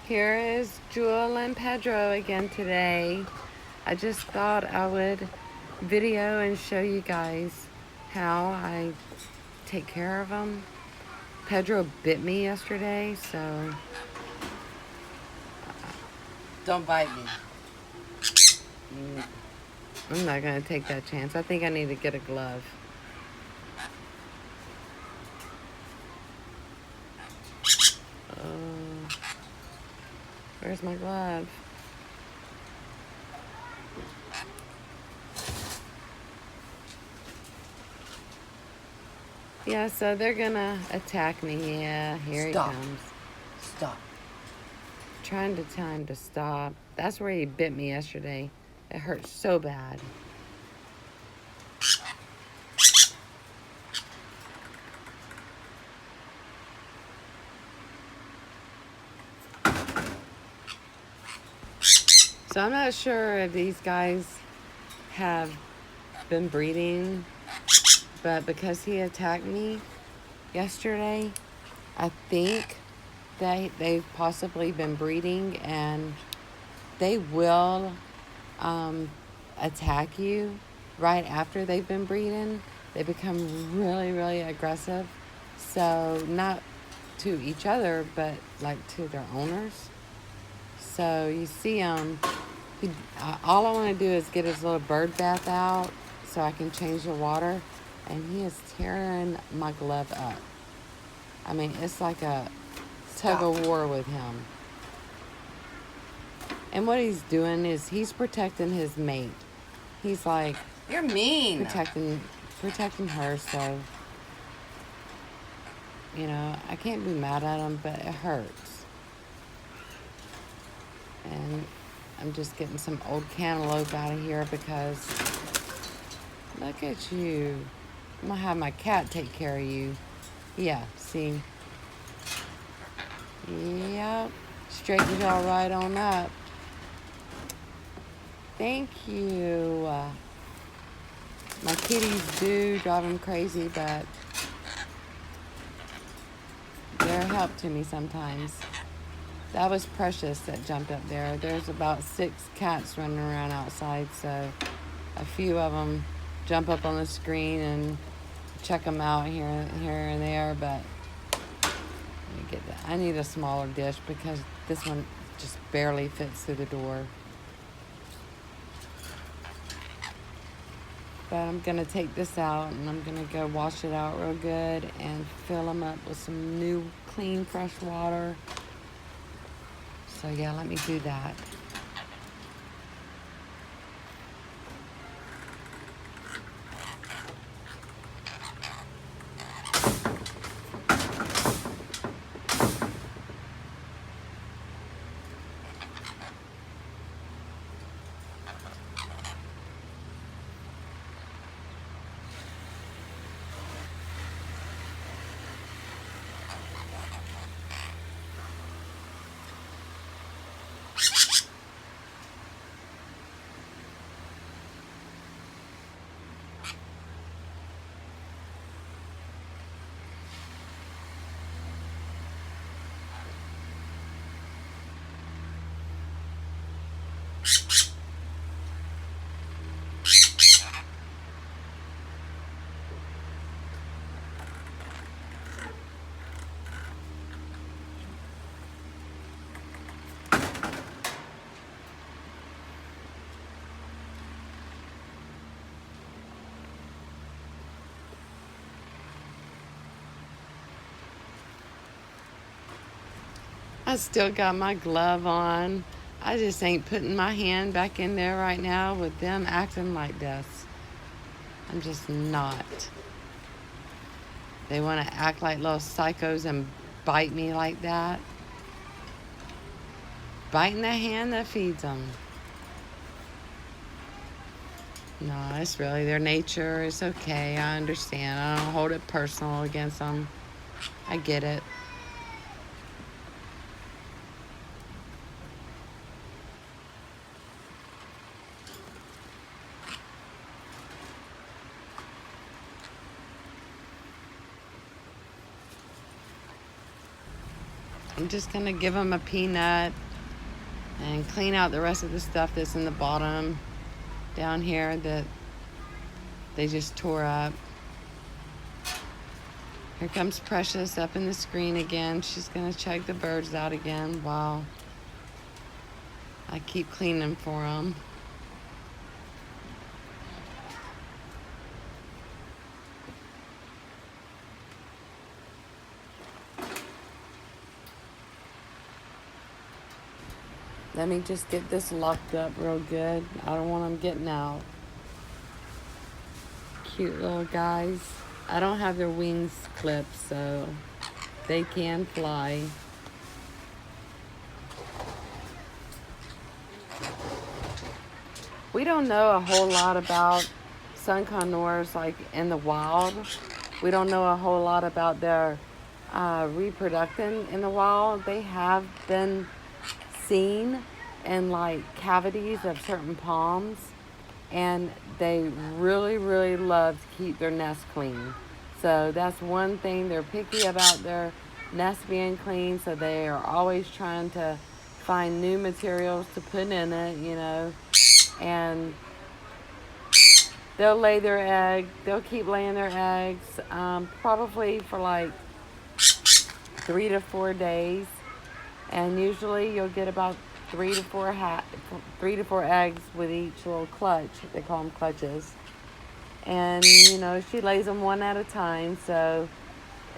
Here is Jewel and Pedro again today. I just thought I would video and show you guys how I take care of them. Pedro bit me yesterday, so Don't bite me. I'm not going to take that chance. I think I need to get a glove. Oh, where's my glove? Yeah, so they're gonna attack me. Yeah, here Stop. he comes. Stop. Trying to tell him to stop. That's where he bit me yesterday. It hurt so bad. So I'm not sure if these guys have been breeding, but because he attacked me yesterday, I think that they've possibly been breeding, and they will attack you right after they've been breeding. They become really, really aggressive. So not to each other, but like to their owners. So you see him. All I want to do is get his little bird bath out so I can change the water, and he is tearing my glove up. I mean, it's like a tug of war with him. And what he's doing is he's protecting his mate. He's like, you're mean. Protecting her. So I can't be mad at him, but it hurts. And I'm just getting some old cantaloupe out of here because look at you. I'm gonna have my cat take care of you. Yeah, see? Yep. Straightened y'all right on up. Thank you. My kitties do drive them crazy, but they're a help to me sometimes. That was Precious that jumped up there. There's about 6 cats running around outside, so a few of them jump up on the screen and check them out here and there, but let me get that. I need a smaller dish because this one just barely fits through the door. But I'm going to take this out and I'm going to go wash it out real good and fill them up with some new, clean, fresh water. So yeah, let me do that. I still got my glove on. I just ain't putting my hand back in there right now with them acting like this. I'm just not. They want to act like little psychos and bite me like that. Biting the hand that feeds them. No, it's really their nature. It's okay. I understand. I don't hold it personal against them. I get it. I'm just going to give them a peanut and clean out the rest of the stuff that's in the bottom down here that they just tore up. Here comes Precious up in the screen again. She's going to check the birds out again while I keep cleaning for them. Let me just get this locked up real good. I don't want them getting out. Cute little guys. I don't have their wings clipped, so they can fly. We don't know a whole lot about Sun Conures like in the wild. We don't know a whole lot about their reproducting in the wild. They have been seen in like cavities of certain palms, and they really love to keep their nest clean. So that's one thing. They're picky about their nest being clean, so they are always trying to find new materials to put in it, you know, and they'll lay their egg. They'll keep laying their eggs probably for like 3 to 4 days, and usually you'll get about 3 to 4 eggs with each little clutch. They call them clutches. And you know, she lays them one at a time, so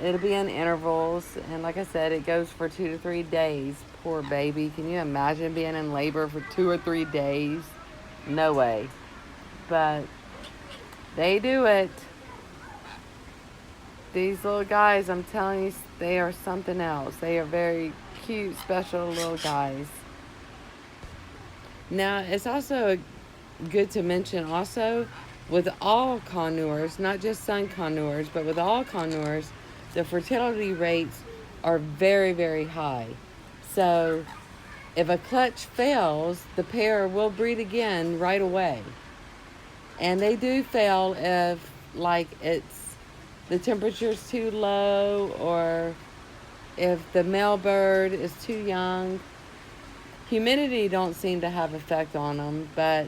it'll be in intervals. And like I said, it goes for 2 to 3 days. Poor baby. Can you imagine being in labor for 2 or 3 days? No way. But they do it. These little guys, I'm telling you, they are something else. They are very cute, special little guys. Now, it's also good to mention also with all conures, not just Sun Conures, but with all conures, the fertility rates are very high. So if a clutch fails, the pair will breed again right away. And they do fail if like the temperature's too low, or if the male bird is too young. Humidity don't seem to have effect on them, but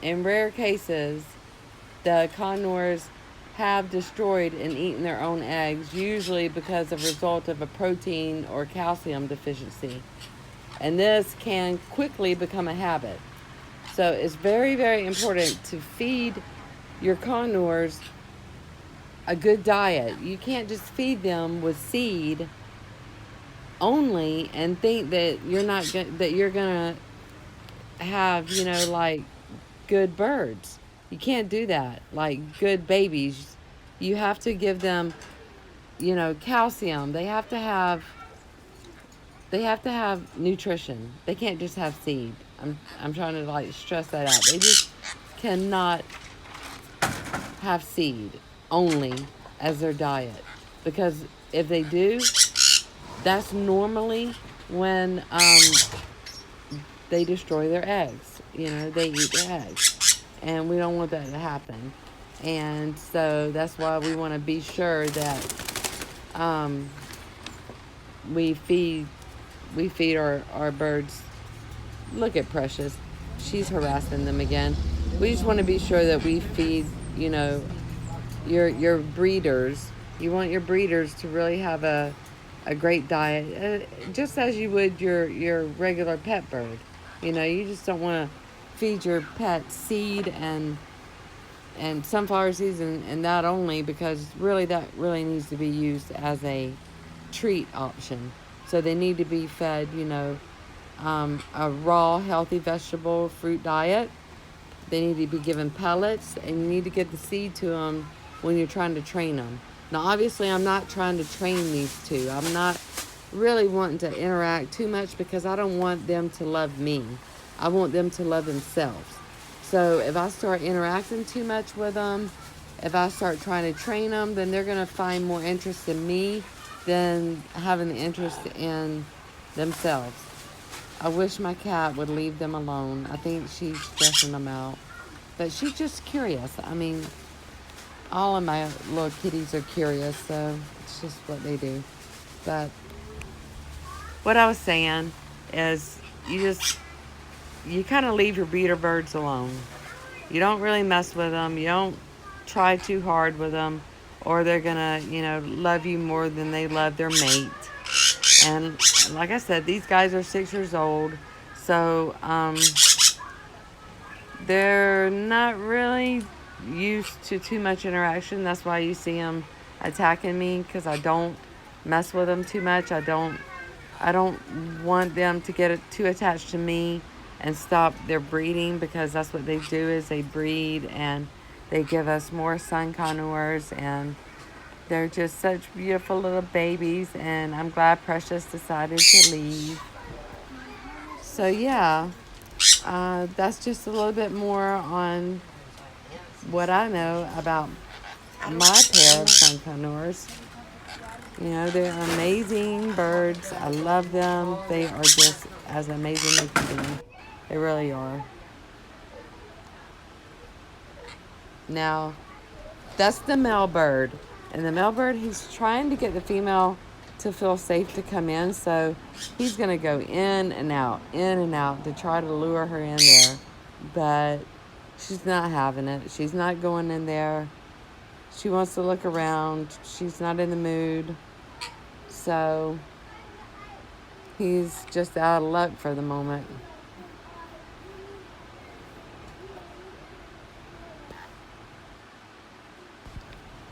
in rare cases, the conures have destroyed and eaten their own eggs, usually because of a result of a protein or calcium deficiency. And this can quickly become a habit. So it's very important to feed your conures a good diet. You can't just feed them with seed only and think that you're gonna have, you know, like good birds. You can't do that. Like good babies, you have to give them, you know, calcium. They have to have nutrition. They can't just have seed. I'm trying to like stress that out. They just cannot have seed only as their diet, because if they do, that's normally when they destroy their eggs. You know, they eat their eggs, and we don't want that to happen. And so that's why we want to be sure that we feed our birds. Look at Precious. She's harassing them again. We just want to be sure that we feed, you know, your breeders. You want your breeders to really have a great diet, just as you would your regular pet bird. You know, you just don't want to feed your pet seed and sunflower seeds and that only, because really that really needs to be used as a treat option. So they need to be fed, you know, a raw, healthy vegetable fruit diet. They need to be given pellets, and you need to get the seed to them when you're trying to train them. Now, obviously, I'm not trying to train these two. I'm not really wanting to interact too much, because I don't want them to love me. I want them to love themselves. So if I start interacting too much with them, if I start trying to train them, then they're going to find more interest in me than having the interest in themselves. I wish my cat would leave them alone. I think she's stressing them out. But she's just curious. I mean, all of my little kitties are curious, so it's just what they do. But what I was saying is you kind of leave your breeder birds alone. You don't really mess with them. You don't try too hard with them, or they're gonna, love you more than they love their mate. And like I said, these guys are 6 years old, so they're not really used to too much interaction. That's why you see them attacking me, because I don't mess with them too much. I don't want them to get too attached to me and stop their breeding, because that's what they do is they breed and they give us more Sun Conures, and they're just such beautiful little babies, and I'm glad Precious decided to leave. So yeah, that's just a little bit more on what I know about my pair of Sun Conures. They're amazing birds. I love them. They are just as amazing as they can be. They really are. Now, that's the male bird. And the male bird, he's trying to get the female to feel safe to come in. So he's going to go in and out to try to lure her in there. But she's not having it. She's not going in there. She wants to look around. She's not in the mood. So he's just out of luck for the moment.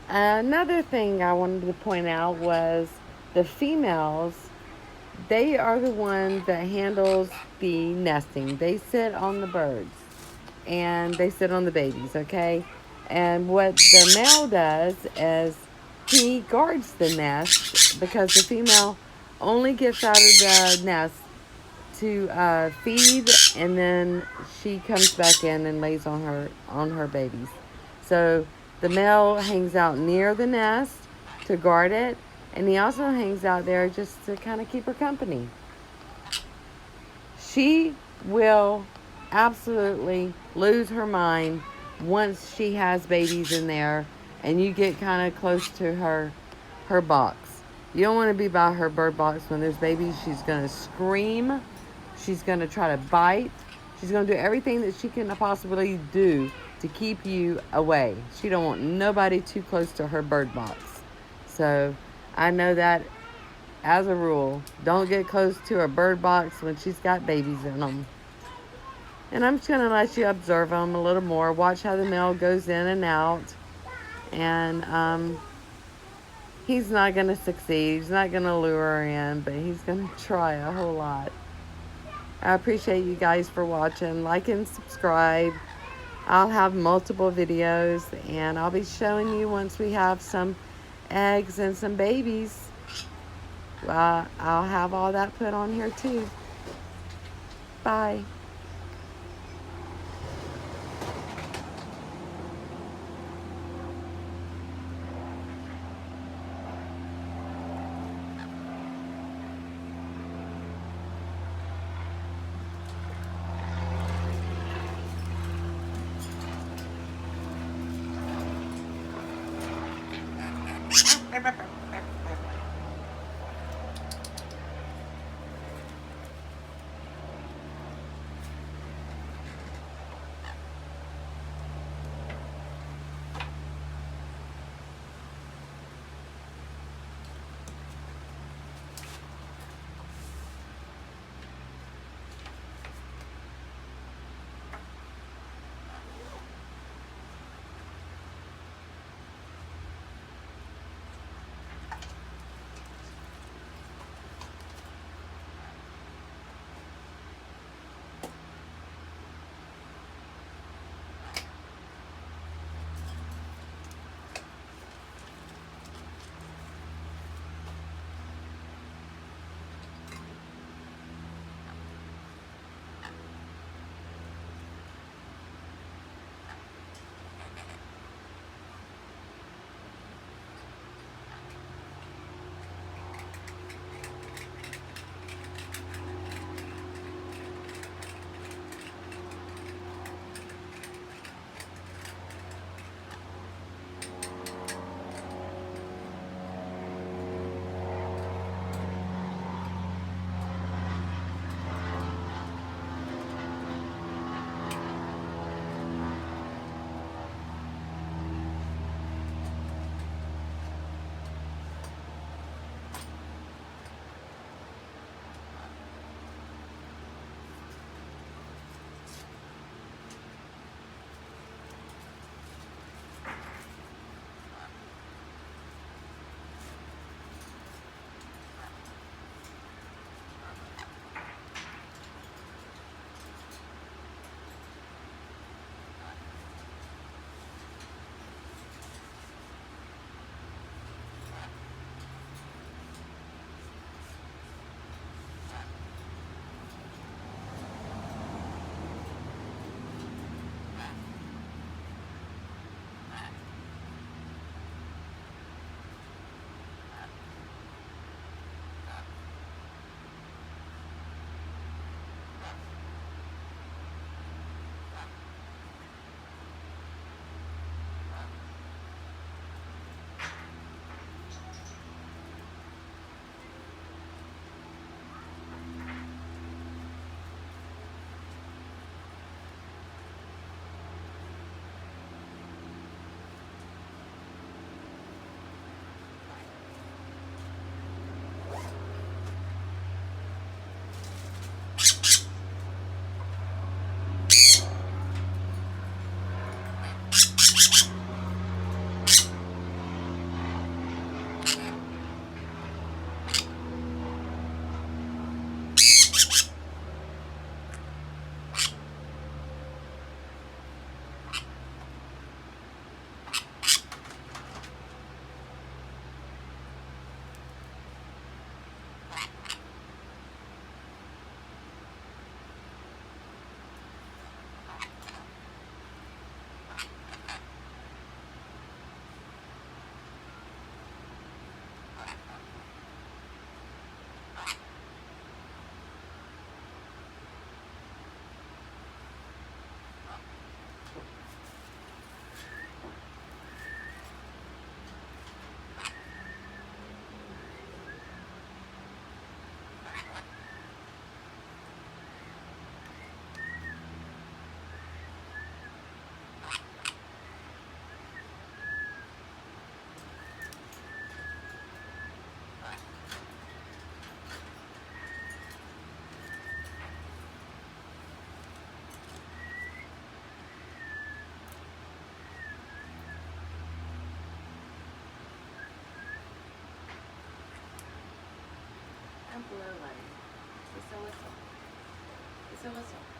Another thing I wanted to point out was the females. They are the ones that handles the nesting. They sit on the birds and they sit on the babies, okay? And what the male does is he guards the nest, because the female only gets out of the nest to feed, and then she comes back in and lays on her babies. So the male hangs out near the nest to guard it, and he also hangs out there just to kind of keep her company. She will absolutely lose her mind once she has babies in there and you get kind of close to her box. You don't want to be by her bird box when there's babies. She's going to scream. She's going to try to bite. She's going to do everything that she can possibly do to keep you away. She don't want nobody too close to her bird box. So I know that as a rule, don't get close to a bird box when she's got babies in them. And I'm just going to let you observe them a little more. Watch how the male goes in and out. And he's not going to succeed. He's not going to lure her in, but he's going to try a whole lot. I appreciate you guys for watching. Like and subscribe. I'll have multiple videos, and I'll be showing you once we have some eggs and some babies. I'll have all that put on here too. Bye. and blue light. It's a whistle. It's a whistle.